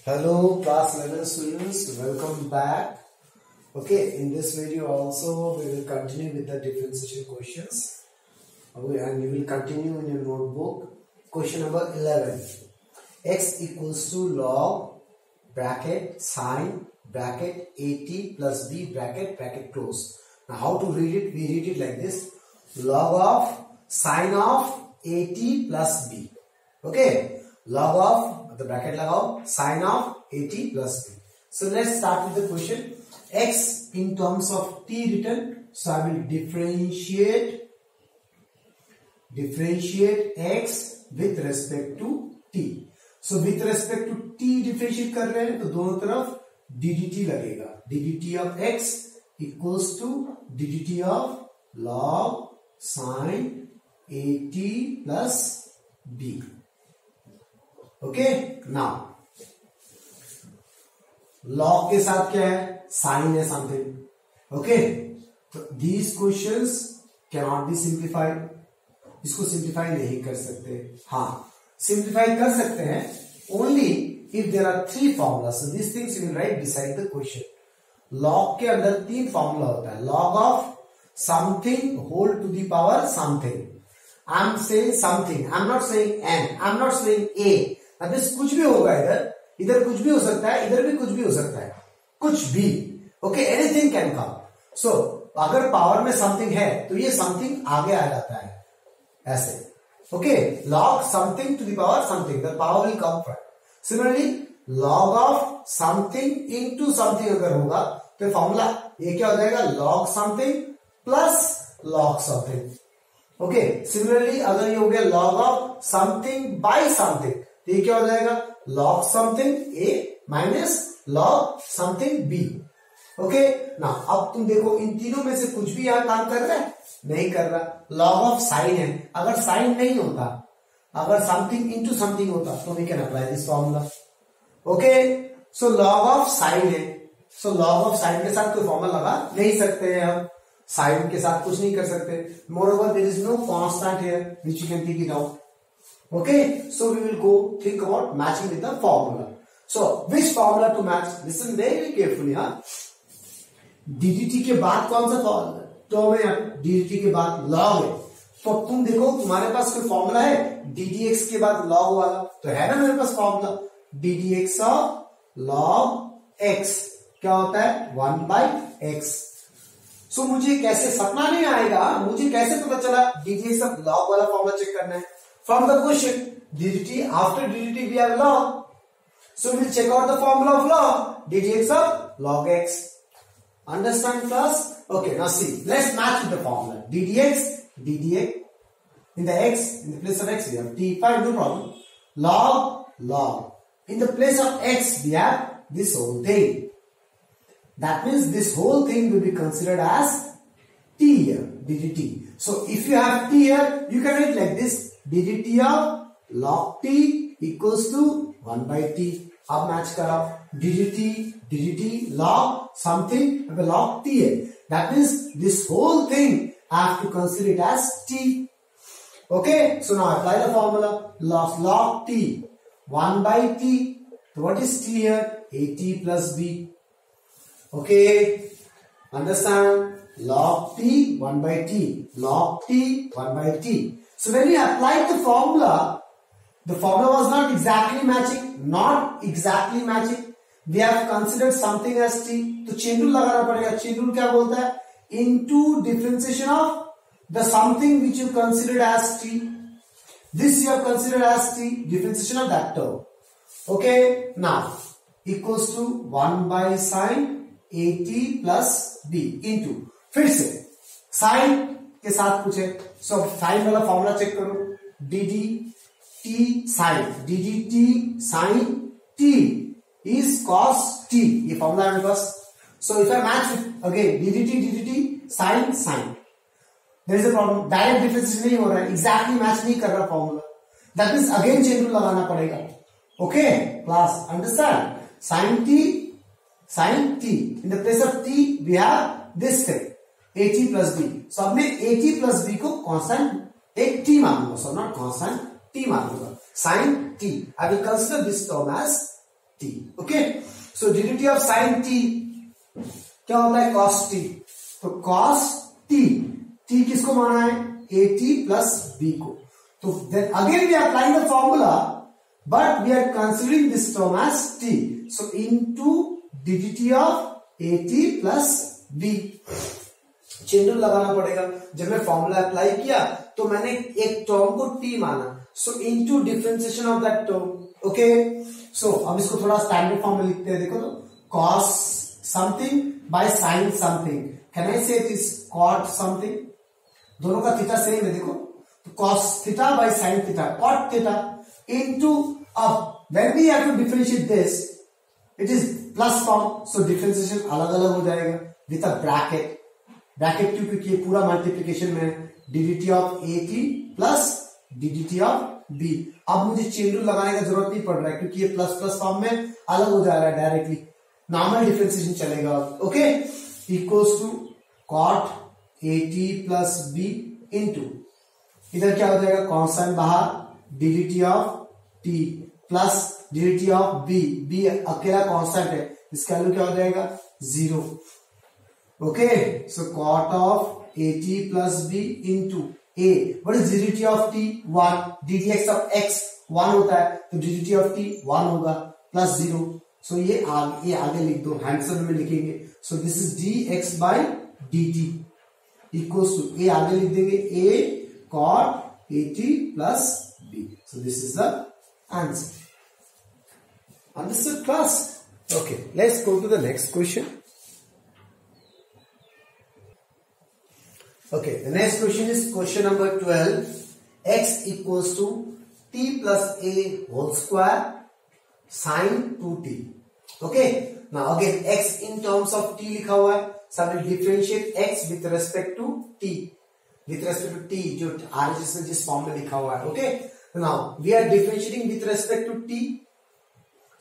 Hello class 11 students, welcome back. Okay, in this video also we will continue with the differentiation questions and you will continue in your notebook. Question number 11. X equals to log bracket sine bracket at plus b bracket close. Now how to read it? We read it like this. Log of sine of at plus b. Okay, log of the bracket lagao sine of at plus b. So let's start with the question. X in terms of t written, so I will differentiate x with respect to t. So with respect to t differentiate कर रहे हैं तो दोनों तरफ ddt लगेगा. ddt of x equals to ddt of log sine at plus b. Okay, now log के साथ क्या है? साइन है समथिंग. ओके, तो these questions cannot be simplified. इसको सिंप्लीफाई नहीं कर सकते. हाँ, सिंप्लीफाई कर सकते हैं only if there are three formula. So this things you will write beside the question. Log के अंदर तीन फॉर्मूला होता है. Log of something whole to the power something. I am saying something, I am not saying N, I am not saying A. कुछ भी होगा, इधर कुछ भी हो सकता है, इधर भी कुछ भी हो सकता है, कुछ भी. Okay, anything can come. So अगर पावर में समथिंग है तो ये समथिंग आगे आ जाता है ऐसे. Okay, log something to the power something, the power will come from. Similarly log of something into something अगर होगा तो फॉर्मूला ये क्या हो जाएगा? Log something plus log something. Okay, similarly अगर ये हो गया log of something by something तो ये क्या हो जाएगा? Log something A minus log something B. Okay, ना अब तुम देखो इन तीनों में से कुछ भी यहां काम कर रहा है? नहीं कर रहा. लॉग ऑफ साइन है. अगर साइन नहीं होता, अगर समथिंग इनटू समथिंग होता तो we can apply this formula. Okay, so log of sine है, सो लॉग ऑफ साइन के साथ कोई फॉर्मूला लगा नहीं सकते हैं हम. साइन के साथ कुछ नहीं कर सकते. Moreover there is no constant here which you can take it out. Okay, so we will go think about matching with the formula. So which formula to match? Listen very carefully. ddt के बाद कौन सा formula? तो हमें ddt के बाद log है. तो तुम देखो तुम्हारे पास कोई फॉर्मूला है ddx के बाद log वाला? तो है ना मेरे पास formula ddx of log x क्या होता है? 1/x. सो मुझे कैसे सपना नहीं आएगा, मुझे कैसे पता चला ddx of log वाला फॉर्मूला चेक करना है? From the question, dt, after dt we have log. So we will check out the formula of log. ddx of log x. Understand class? Okay, now see. Let's match with the formula. ddx. In the x, in the place of x we have t. Fine, no problem. Log. In the place of x we have this whole thing. That means this whole thing will be considered as t here, ddt. So if you have t here, you can write like this. ddt of log t equals to 1/t. अब match करो ddt log something log t है. That means this whole thing I have to consider it as t. Okay, so now apply the formula. Log t 1/t. So what is t here? at plus b. Okay, understand? Log t 1/t. Log t 1/t. So when we applied the formula was not exactly matching. We have considered something as t. तो chain rule लगाना पड़ेगा. Chain rule क्या बोलता है? Into differentiation of the something which you considered as t. This you have considered as t. Differentiation of that term. Okay. Now equals to 1/sin at plus b into फिर से sin के साथ कुछ है. So sine वाला formula check करो. dt sin t is cos t. ये formula है मेरे पास. So if I match with again dt sin. There is a problem. Direct differentiation नहीं हो रहा है, एग्जैक्टली मैच नहीं कर रहा formula. That means again chain rule लगाना पड़ेगा. Okay class, understand? sin t in the place of t we have this thing at plus b. So अब मैं at plus b को कांस्टेंट एक t मान लूंगा. सो नॉट कांस्टेंट, t मान लूंगा. sin t. I will consider this term as T. Okay, so ddT of sine T क्या होता है, cos t। तो cos t, t किसको माना है, at प्लस b को। तो then again we are applying the formula but we are considering this term as t, so into ddT of at plus b। Chain rule लगाना पड़ेगा। जब मैं फॉर्मूला अप्लाई किया तो मैंने एक टर्म को t माना, so into differentiation of that term. Okay, so अब इसको थोड़ा स्टैंडर्ड फॉर्म में लिखते हैं। देखो तो cos something bye sin something, can I से इट इज cot समथिंग, दोनों का थीटा सेम है। देखो तो cos theta by sin theta, cot theta into, अब when we have to differentiate this it is plus form, so differentiation अलग अलग हो जाएगा विद अ ब्रैकेट। ब्रैकेट क्यों, क्योंकि ये पूरा मल्टीप्लीकेशन में है, ddT of at plus ddT of b। अब मुझे चेन रूल लगाने का जरूरत नहीं पड़ रहा है क्योंकि ये प्लस प्लस फॉर्म में अलग हो जा रहा है, डायरेक्टली नॉर्मल डिफरेंशिएशन चलेगा। Okay, equals to cot at plus b into, इधर क्या हो जाएगा, कांस्टेंट बाहर, ddT ऑफ t प्लस ddT ऑफ b, b अकेला कांस्टेंट है, इसका वैल्यू क्या हो जाएगा, 0। Okay, so cot of at plus b into a, what is ddT of t, 1, ddx of x 1 होता है तो ddT ऑफ t 1 होगा प्लस 0। सो ये आगे लिख दो, हैंडसम में लिखेंगे। So this is dx by dt equals to, ए आगे लिख देंगे a cot at plus b। So this is the answer. Understood class? Okay, let's go to the next question. Okay, the next question is question number 12. X equals to t plus a whole square sin 2t. Okay, now again x in terms of t लिखा हुआ है, so we differentiate x with respect to t, with respect to t जो RHS में जिस form में लिखा हुआ है। Okay, now we are differentiating with respect to t,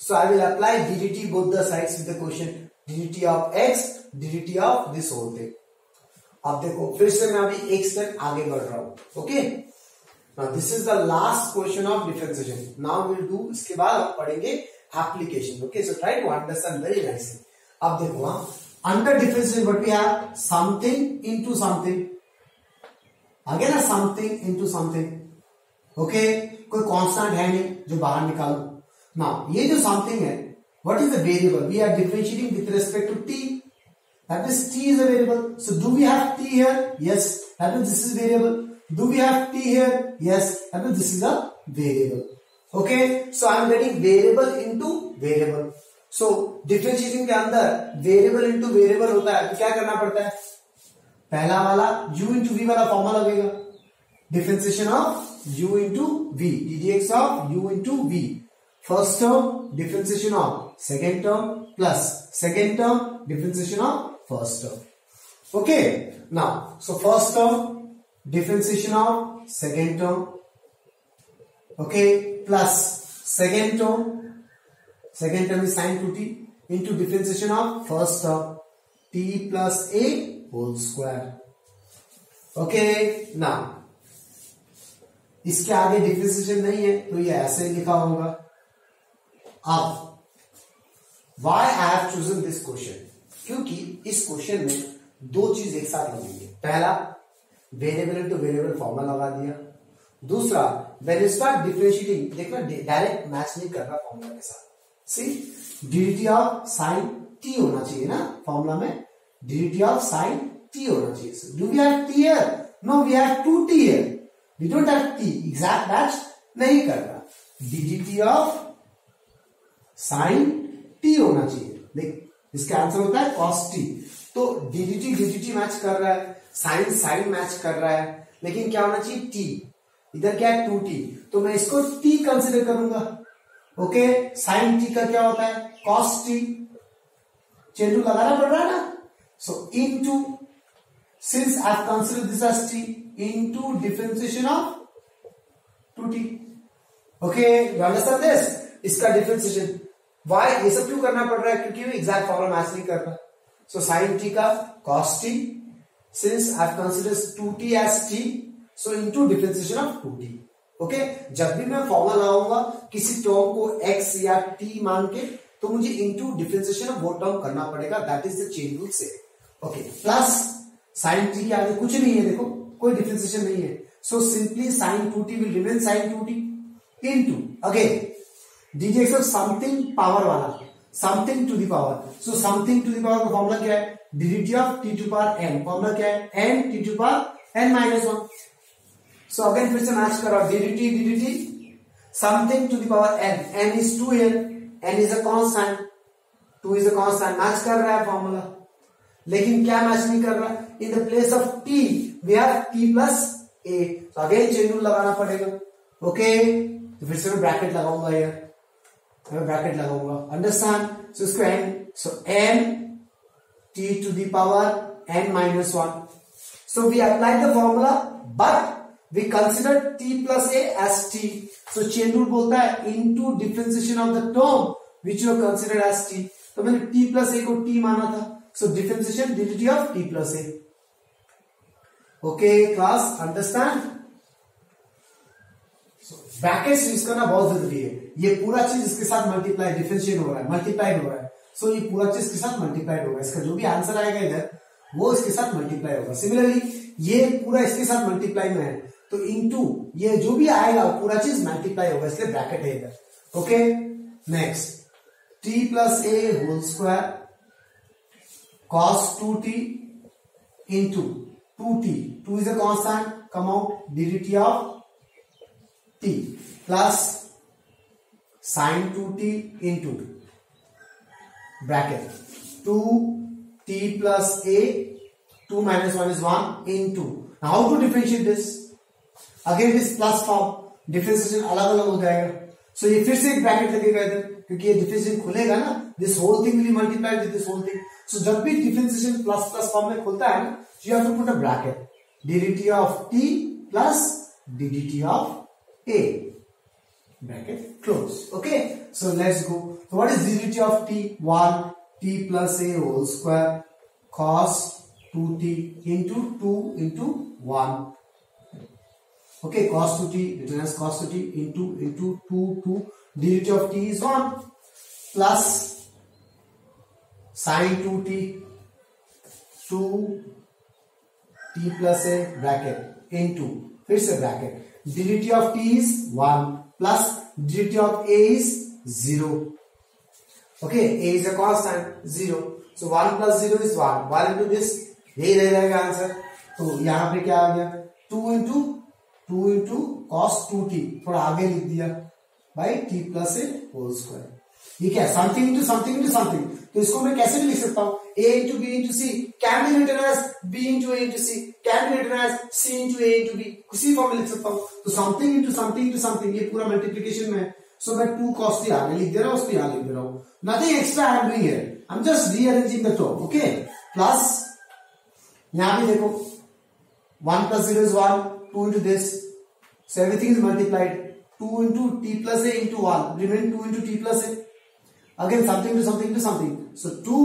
so I will apply ddT both the sides with the question, ddT of x, ddT of this whole thing। अब देखो फिर से मैं अभी एक स्टेप आगे बढ़ रहा हूं। Okay, now this is the last question of differentiation. Now will do, इसके बाद आप पढ़ेंगे application. Okay, so try to understand very nicely. अब देखो, under differentiation what we have, something into something, again something into something. Okay, कोई constant है नहीं जो बाहर निकालो। नाउ ये जो समथिंग है, what is the variable, we are differentiating with respect to t, that means t is a variable. So do we have t here? Yes, that means this is variable. Do we have t here? Yes, that means this is a variable. Okay, so I am getting variable into variable. So differentiation के अंदर variable into variable होता है तो क्या करना पड़ता है, पहला वाला u into v वाला फॉर्मूला लगेगा, differentiation of u into v, ddx of u into v, first term differentiation of second term plus second term differentiation of first term. Okay, now so first term differentiation of second term, okay, plus second term is sin 2t into differentiation of first term t plus a whole square. Okay, now इसके आगे differentiation नहीं है तो ये ऐसे लिखा होगा। अब why I have chosen this question, क्योंकि इस क्वेश्चन में दो चीज एक साथ लगेंगे। पहला, वेरिएबल इनटू वेरिएबल फॉर्मूला लगा दिया। दूसरा, व्हेन यू स्टार्ट डिफरेंशिएटिंग, देखना डायरेक्ट मैच नहीं करना फॉर्मूला के साथ। सी, ddT ऑफ साइन t होना चाहिए ना फॉर्मूला में, ddT ऑफ साइन t होना चाहिए। Do we have t here? No, we have 2t here, we don't have t, exact match नहीं कर रहा। ddT ऑफ साइन t होना चाहिए। देख, इसका आंसर होता है cos t। तो ddT मैच कर रहा है, sin मैच कर रहा है, लेकिन क्या होना चाहिए, t। इधर क्या है, 2t, तो मैं इसको t कंसिडर करूंगा। ओके, sin t का क्या होता है, cos t, चेन रूल लगाना पड़ रहा है ना। So into, since I have considered this as t, into differentiation of 2t। Okay, you understand this, इसका डिफरेंशिएशन। वाई ये सब क्यों करना पड़ रहा है, क्योंकि एग्जैक्ट फॉर्मूला मैच नहीं कर रहा। सो साइन टी का cos t, since I have considered 2t as t, so into differentiation of 2t। Okay, जब भी मैं फॉर्मूला लगाऊंगा किसी टर्म को x या t मान के, तो मुझे इनटू डिफरेंशिएशन ऑफ वो टर्म करना पड़ेगा, that is the chain rule से। ओके, प्लस साइन टी के आगे कुछ नहीं है, देखो कोई डिफरेंशिएशन नहीं है, so simply sine 2t will remain sine 2t into again dx of something power वाला, something to the power, so something to the power का फॉर्मूला क्या है, dt of t to power n, formula क्या है n t to power n minus 1। So again फिर से match करो, dt something to the power n is 2n, n is a constant, 2 is a constant, match कर रहा है formula. लेकिन क्या मैच नहीं कर रहा, in the place of t we have t plus a, तो अगेन चेन रूल लगाना पड़ेगा। ओके, तो फिर से मैं ब्रैकेट लगाऊंगा यार, मैं ब्रैकेट लगाऊंगा, अंडरस्टैंड। सो इसको n, so n t to the power n minus 1, so we apply the formula but we consider t plus a as t, so chain rule बोलता है into differentiation of the term which you consider as t, तो मैंने t plus a को t माना था, so differentiation dt of t plus a। Okay class, understand. Brackets use करना बहुत जरूरी है, ये पूरा चीज इसके साथ मल्टीप्लाई डिफरेंशिएट हो रहा है, मल्टीप्लाई हो रहा है, सो ये पूरा चीज इसके साथ मल्टीप्लाई होगा, इसका जो भी आंसर आएगा इधर वो इसके साथ मल्टीप्लाई होगा। सिमिलरली ये पूरा इसके साथ मल्टीप्लाई में है, तो इनटू ये जो भी आएगा पूरा चीज मल्टीप्लाई होगा, इसलिए ब्रैकेट है इधर। Okay, next t plus a whole square cos 2t into 2t, 2 is a constant, come out dt of t plus sin 2t into bracket 2t plus a, 2 minus 1 is 1 into, now how to differentiate this, again this plus form, differentiation अलग अलग हो जाएगा, so ये फिर से एक bracket लगेगा इधर, क्योंकि ये डिफरेंशिएशन खुलेगा ना, this whole thing will multiply with this whole thing, so जब भी डिफरेंशिएशन प्लस प्लस फॉर्म में खुलता है ना, you have to put a bracket, ddt of t plus ddt of a, bracket close. Okay, so let's go. So what is ddt of t? 1 t plus a whole square cos 2t into 2 into 1. Okay, cos 2t written as cos 2t into 2 ddt of t is 1 plus sin 2t 2 t plus a bracket into, फिर से bracket, dt of t is 1 plus dt of a is 0. Okay, a is a constant 0, so 1 plus 0 is 1, 1 into this, यही रह जाएगा answer. तो यहाँ पे क्या आ गया, 2 into cos 2t, थोड़ा आगे लिख दिया, by t plus a whole square। ये क्या, something into something into something, तो इसको मैं कैसे भी लिख सकता हूँ, a into b into c can be written as b into a into c, can be written as c into a into b, किसी फॉर्म में लिख सकता हूँ। तो something into something into something, ये पूरा मल्टीप्लीकेशन में है, सो मैं 2 cos t आगे लिख दे रहा हूँ, उसको यहाँ लिख दे रहा हूँ, nothing extra I am doing here, I am just rearranging the term. Okay, plus यहाँ भी देखो 1 plus 0 is 1, 2 into this, so everything is multiplied, 2 into t plus a into 1, remain 2 into t plus a, again something to something to something, so 2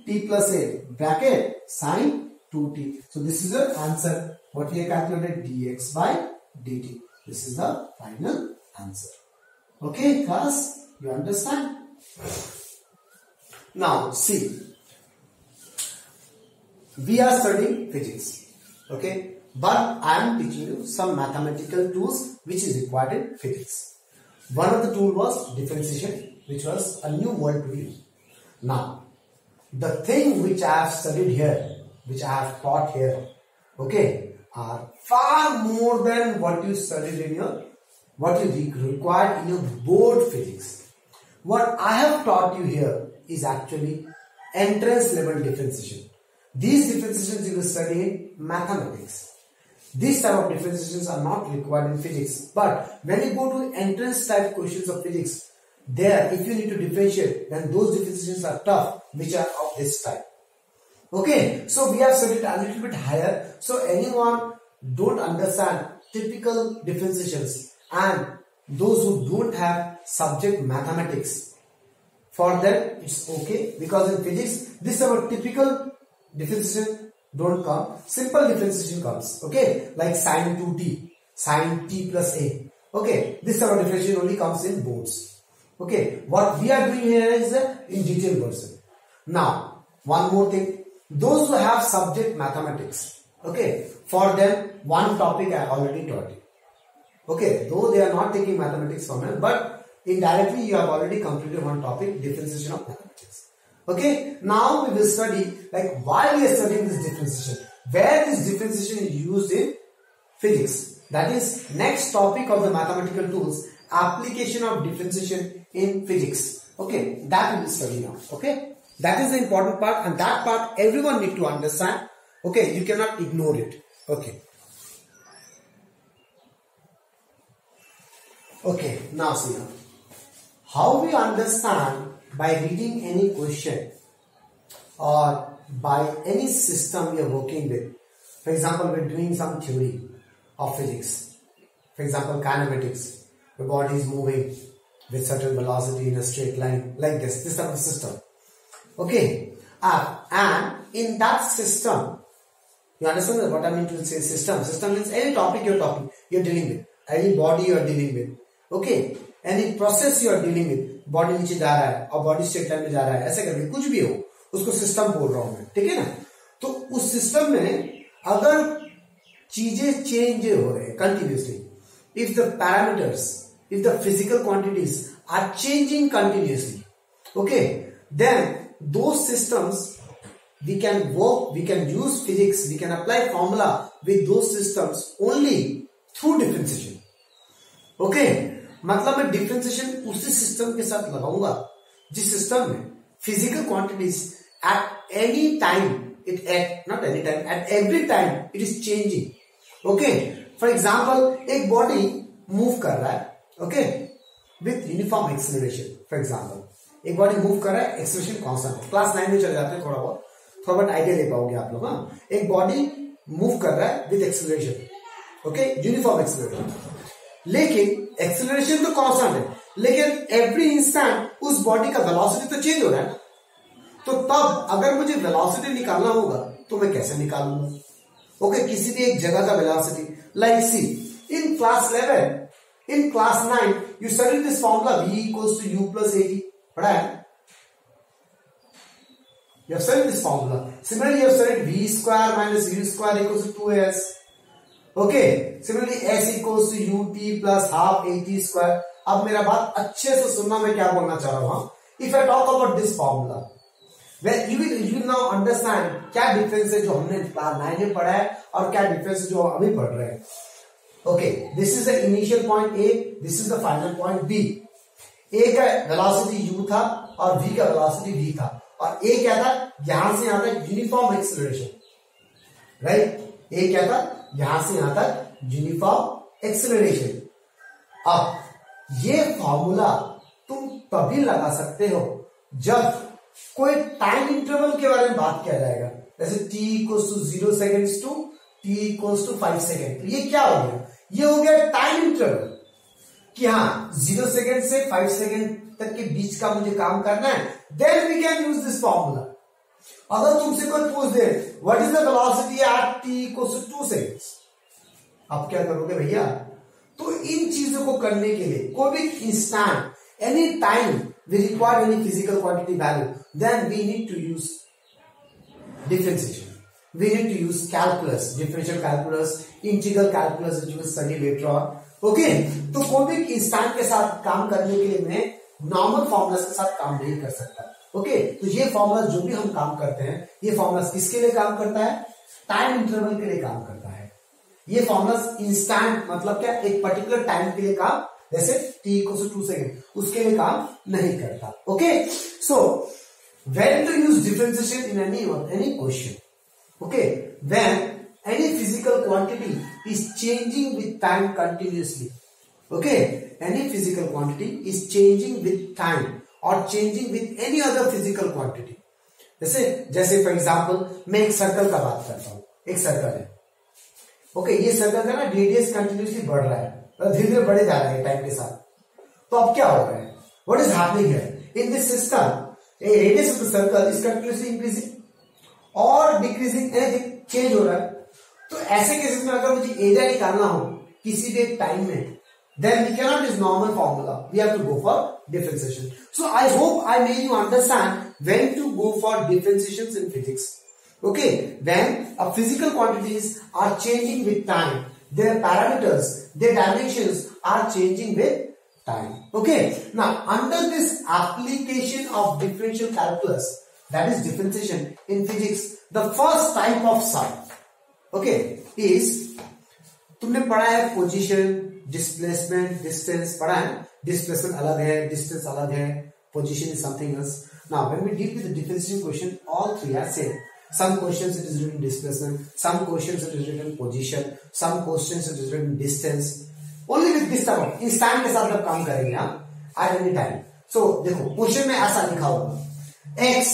t plus a bracket sin 2t, so this is the answer what we have calculated, dx by dt, this is the final answer. Okay class, you understand? Now see, we are studying physics, okay, but I am teaching you some mathematical tools which is required in physics. One of the tool was differentiation, which was a new word to you. Now, the thing which I have studied here, which I have taught here, okay, are far more than what you studied in your, what you required in your board physics. What I have taught you here is actually entrance level differentiation. These differentiations you will study in mathematics. These type of differentiations are not required in physics. But when you go to entrance type questions of physics, there if you need to differentiate, then those differentiations are tough, which are of this type. Okay, so we have studied a little bit higher. So anyone don't understand typical differentiations and those who don't have subject mathematics, for them it's okay, because in physics this our typical differentiation don't come, simple differentiation comes, okay, like sin 2t, sin t plus a, okay, this type of differentiation only comes in boards. Okay, what we are doing here is in detail version. Now, one more thing. Those who have subject mathematics, okay, for them one topic I already taught you. Okay, though they are not taking mathematics from it, but indirectly you have already completed one topic, differentiation of mathematics. Okay, now we will study like why we are studying this differentiation, where this differentiation is used in physics. That is next topic of the mathematical tools, application of differentiation in physics. Okay, that we will study now. Okay, that is the important part, and that part everyone need to understand. Okay, you cannot ignore it. Okay. Okay, now see now. How we understand by reading any question or by any system we are working with. For example, we are doing some theory of physics. For example, kinematics. The body is moving with certain velocity in a straight line like this type of system. Okay, and in that system, you understand what I mean to say system? System means any topic you're dealing with, any body you are dealing with. Okay, any process you are dealing with. Body नीचे जा रहा है और body straight line में जा रहा है, ऐसे करके कुछ भी हो उसको सिस्टम बोल रहा हूं मैं, ठीक है ना। तो उस सिस्टम में अगर चीजें चेंज हो रहे हैं continuously, if the parameters, if the physical quantities are changing continuously, okay, then those systems we can work, we can use physics, we can apply formula with those systems only through differentiation. Okay, मतलब मैं differentiation उसी system के साथ लगाऊंगा जिस system में physical quantities at any time, it at not any time, at every time it is changing. Okay, for example एक body move कर रहा है, okay, with uniform acceleration. For example एक बॉडी मूव कर रहा है, एक्सेलरेशन कांस्टेंट है. Class 9 में चले जाते हैं, थोड़ा बहुत आइडिया ले पाओगे आप लोग. हाँ, एक बॉडी मूव कर रहा है with acceleration, okay, uniform acceleration, लेकिन एक्सेलरेशन तो कांस्टेंट है, लेकिन एवरी इंस्टेंट उस बॉडी का वेलोसिटी तो चेंज हो रहा है ना. तो तब अगर मुझे वेलोसिटी निकालना होगा तो मैं कैसे निकालूंगा? ओके, किसी भी एक जगह का velocity, like see in class 11, in class 9 you study this formula v equals to u plus ag. पढ़ा है? You have studied this formula. Similarly, you have studied v square minus u square equals to 2as. Okay. Similarly, s equals to ut plus half at square. अब मेरा बात अच्छे से सुनना, मैं क्या बोलना चाह रहा हूं. If I talk about this formula, well, you will now understand क्या डिफरेंस है जो हमने क्लास 9 में पढ़ा है और क्या डिफरेंस है जो अभी पढ़ रहे हैं. Okay, this is the initial point A, this is the final point B. A का वेलोसिटी u था और v का वेलोसिटी v था, और A क्या था, यहां से यहां तक यूनिफॉर्म एक्सेलरेशन, राइट. A क्या था, यहां से यहां तक यूनिफॉर्म एक्सेलरेशन. अब ये फॉर्मूला तुम तभी लगा सकते हो जब कोई टाइम इंटरवल के बारे में बात किया जाएगा, जैसे t equals to 0 seconds to t equals to 5 second. तो ये क्या हो गया, ये हो गया टाइम इंटरवल कि हाँ 0 सेकेंड से 5 सेकेंड तक के बीच का मुझे काम करना है. Then we can use this formula. अगर तुमसे कोई पूछ दे what is the velocity at t equals to 2 seconds, आप क्या करोगे भैया? तो इन चीजों को करने के लिए कोई भी instant, any time we require any physical quantity value, then we need to use differentiation. We need to use calculus, differential calculus, integral calculus, which we will study later on. Okay, तो कोई भी instant के साथ काम करने के लिए मैं नॉर्मल फॉर्मूलास के साथ काम नहीं कर सकता. ओके, तो ये फॉर्मूला जो भी हम काम करते हैं, ये फॉर्मूला किसके लिए काम करता है? टाइम इंटरवल के लिए काम करता है. ये फॉर्मूला इंस्टेंट मतलब क्या, एक पर्टिकुलर टाइम के लिए काम, जैसे t equals to 2 सेकेंड, उसके लिए काम नहीं करता. Okay, so when to use differentiation in any question? Okay, when any physical quantity is changing with time continuously. Okay, any physical quantity is changing with time or changing with any other physical quantity. जैसे for example मैं एक circle का बात करता हूं. एक circle है, okay, ये सर्कल का ना रेडियस कंटिन्यूसली बढ़ रहा है, धीरे धीरे बढ़े जा रहे हैं टाइम के साथ. तो अब क्या हो रहा है, what is happening here in this system, radius of the circle is continuously increasing और डिक्रीजिंग, एनीथिंग चेंज हो रहा है. तो ऐसे केसेस में अगर मुझे एरिया निकालना हो किसी भी टाइम में, then we cannot use normal formula. We have to go for differentiation. So I hope I made you understand when to go for differentiations in physics. Okay, when physical quantities are changing with time, their parameters, their dimensions are changing with time. Okay, now under this application of differential calculus, that is differentiation in physics, the first type of sign, okay, is तुमने पढ़ा है position, displacement, distance पढ़ा है. Displacement अलग है, distance अलग है, position is something else. Now when we deal with the differentiation question, all three are same. Some questions it is written displacement, some questions it is written position, some questions it is written distance. Only with this type of instant के साथ आप काम करेंगे आप at any time. So देखो question में ऐसा लिखा होगा, x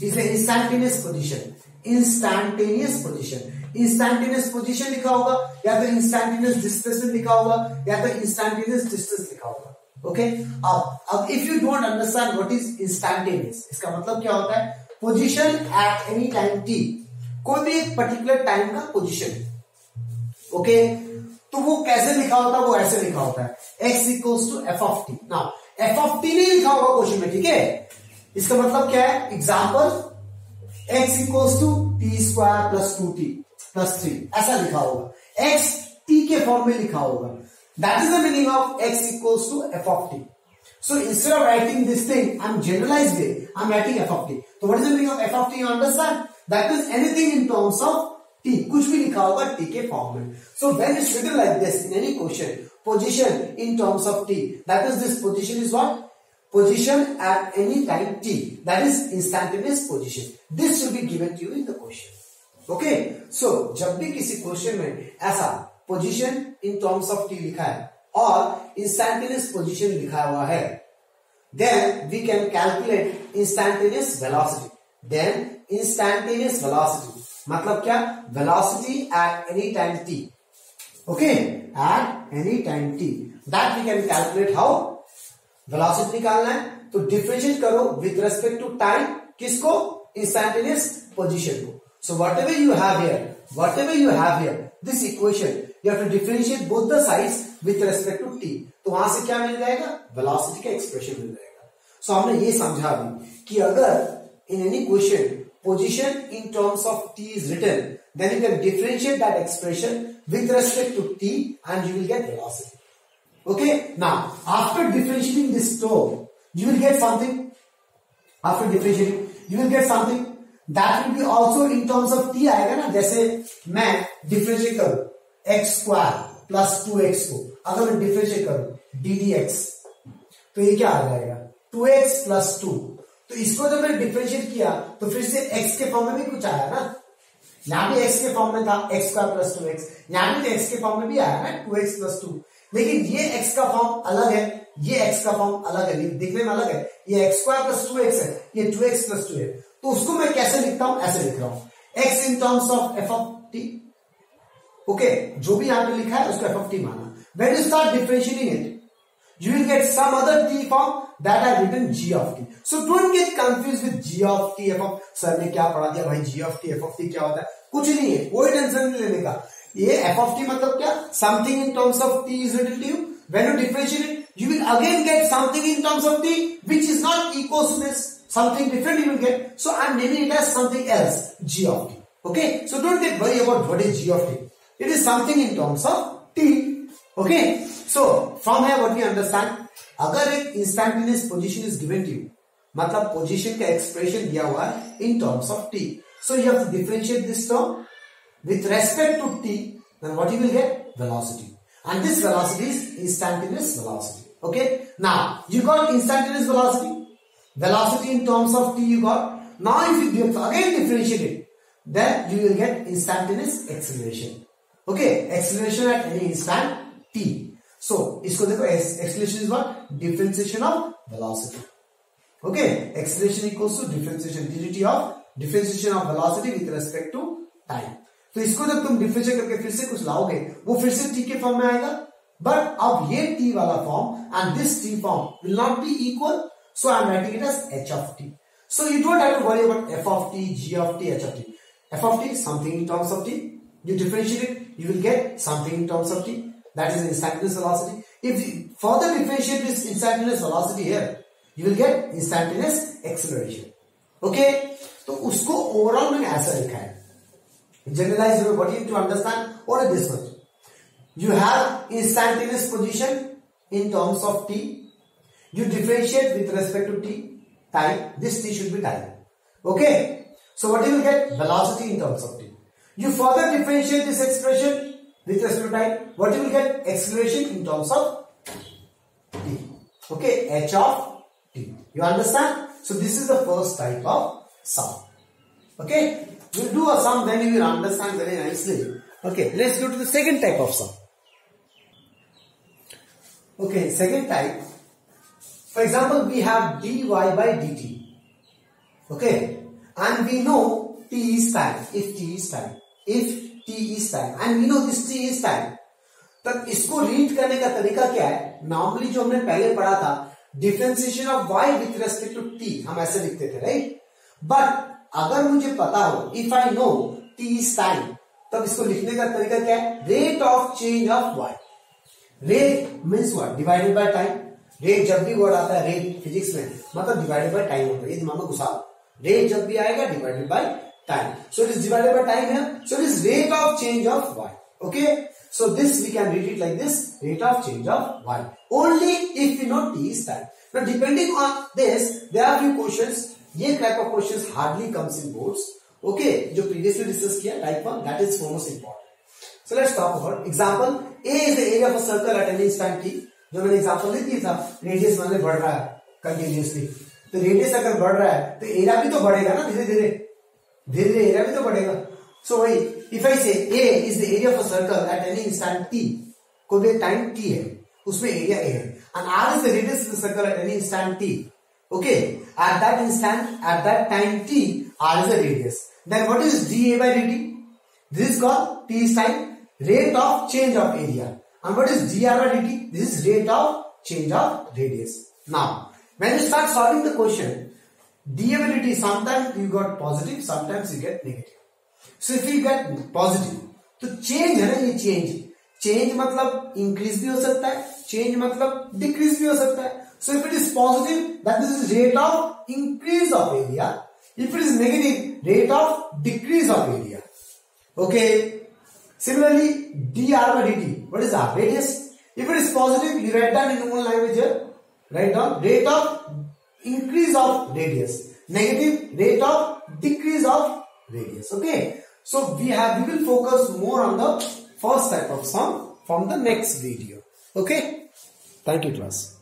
is the instantaneous position. Instantaneous position, instantaneous position लिखा होगा, या तो इंस्टैंटेनियस डिस्प्लेसमेंट लिखा होगा, या तो इंस्टैंटेनियस डिस्टेंस लिखा होगा. ओके, अब if you don't understand what is instantaneous, इसका मतलब क्या होता है, position at any time t, कोई भी एक पर्टिकुलर टाइम का पोजीशन. ओके, तो वो कैसे लिखा होता है, वो ऐसे लिखा होता है x equals to f of t. Now f of t नहीं लिखा होगा क्वेश्चन में, ठीक है. इसका मतलब क्या है, example x equals to t square plus 2t plus 3 ऐसा लिखा होगा, x t के फॉर्म में लिखा होगा. That is the meaning of x equals to f of t. So instead of writing this thing, I'm generalized way, I'm writing f of t. So what is the meaning of f of t, you understand? That means anything in terms of t, कुछ भी लिखा होगा t के form में. So when it's written like this in any question, position in terms of t, that is this position is what? Position at any time t, that is instantaneous position. This will be given to you in the question. Okay, so जब भी किसी question में ऐसा position in terms of t लिखा है और instantaneous position लिखा हुआ है, then we can calculate instantaneous velocity. Then instantaneous velocity मतलब क्या, velocity at any time t. Okay, at any time t, that we can calculate how. Velocity निकालना है तो डिफरेंशिएट करो विद रेस्पेक्ट टू टाइम, किसको, इंस्टैंटेनियस पोजीशन को. So whatever you have here this equation, you have to differentiate both the sides with respect to t. तो वहां से क्या मिल जाएगा, वेलोसिटी का एक्सप्रेशन मिल जाएगा. सो हमने ये समझा भी कि अगर in any question position in terms of t is written, then you can differentiate that expression with respect to t and you will get velocity. Okay, now after differentiating this term, you will get something. After differentiating, you will get something that will be also in terms of t आएगा ना. जैसे मैं differentiate करूं x square plus 2x को, अगर मैं differentiate करूं ddx, तो ये क्या आ जाएगा, 2x प्लस 2. तो इसको जब मैंने डिफरेंशिएट किया तो फिर से x के फॉर्म में भी कुछ आया ना, यहां भी x के फॉर्म में था x स्क्वायर प्लस 2x, यहां भी x के फॉर्म में भी आया ना 2x प्लस 2. लेकिन ये x का फॉर्म अलग है, ये x का फॉर्म अलग है, दिखने में अलग है. ये x स्क्वायर प्लस 2x है, ये 2x प्लस 2 है. तो उसको मैं कैसे लिखता हूं, ऐसे लिख रहा हूं, x in terms of f of t. Okay, जो भी यहां पे लिखा है उसको f ऑफ t माना. When you start differentiating it, you will get some other t form that are written g of t. So don't get confused with g of t f of. Sir ने क्या पढ़ा दिया भाई, g of t f of t क्या होता है, कुछ नहीं है, कोई टेंशन नहीं लेने का. ये f of t मतलब क्या, something in terms of t is written to you. When you differentiate it, you will again get something in terms of t which is not equals to this, something different you will get. So I am naming it as something else, g of t. Okay, so don't get worried about what is g of t. It is something in terms of t. Okay, so from here what we understand, अगर एक instantaneous position is given to you, मतलब position का expression दिया हुआ है in terms of t, so you have to differentiate this term with respect to t, then what you will get, velocity, and this velocity is instantaneous velocity. Okay, now you got instantaneous velocity in terms of t you got. Now if you again differentiate it, then you will get instantaneous acceleration. Okay, acceleration at any instant t. So इसको देखो, acceleration is what, differentiation of velocity. Okay, acceleration equals to differentiation dt of differentiation of velocity with respect to time. तो इसको जब तुम differentiate करके फिर से कुछ लाओगे, वो फिर से t के फॉर्म में आएगा, बट अब ये t वाला form and this t form will not be equal, so I am writing it as h of t. So you don't have to worry about f of t, g of t, h of t. f of t is something in terms of t. You differentiate it, you will get something in terms of t. That is instantaneous velocity. If you further differentiate this instantaneous velocity here, you will get instantaneous acceleration. Okay, तो उसको overall मैंने ऐसा लिखा है. Generalize what you need to understand. What is this one? You have instantaneous position in terms of t. You differentiate with respect to t time. This t should be time. Okay. So what you will get? Velocity in terms of t. You further differentiate this expression with respect to time. What you will get? Acceleration in terms of t. Okay. H of t. You understand? So this is the first type of sum. Okay. We'll do a sum, then you will understand very nicely. Okay. Let's go to the second type of sum. Okay. Second type. For example, we have dy by dt. Okay. And we know t is time. If t is time. If t is time. And we know this t is time. तब इसको read करने का तरीका क्या है? Normally जो हमने पहले पढ़ा था, differentiation of y with respect to t, हम ऐसे लिखते थे, राइट? बट अगर मुझे पता हो, if I know t is time, तब इसको लिखने का तरीका क्या है? Rate of change of y. Rate means what? Divided by time. Rate जब भी वर्ड आता है रेट फिजिक्स में, मतलब डिवाइडेड बाय टाइम होता है. ये दिमाग में घुसा. रेट जब भी आएगा divided by time. So it is divided by time है. So it is rate of change of y. Okay, so this we can read it like this, rate of change of y, only if we know t is time. Now depending on this, there are few questions. ये type of questions hardly comes in boards. Okay, जो previously discuss किया type 1, that is most important. So let's talk about example. A is the area of a circle at any instant t. जो मैंने example नहीं दिया था, radius मान ले बढ़ रहा है continuously. तो radius अगर बढ़ रहा है तो area भी तो बढ़ेगा ना, धीरे धीरे area भी तो बढ़ेगा. So if I say A is the area of a circle at any instant t, कोई भी टाइम t है, उसमें एरिया A है, and R is the radius of the circle at any instant t. Okay, at that instant, at that time t, R is the radius. Then what is dA by dt? This is called t is time, rate of change of area. And what is dR by dt? This is rate of change of radius. Now, when you start solving the question, dA by dt, sometimes you got positive, sometimes you get negative. So if you get positive, तो change है ना, ये change मतलब increase भी हो सकता है, change मतलब डिक्रीज भी हो सकता है. So if it is positive, that is rate of increase of area. If it is negative, rate of decrease of area. Okay, similarly dr by dt, what is r? Radius. If it is positive, you write down in normal language here, write down rate of increase of radius. Negative, rate of decrease of radius. Okay, so we will focus more on the first type of sum from the next video. Okay, thank you class.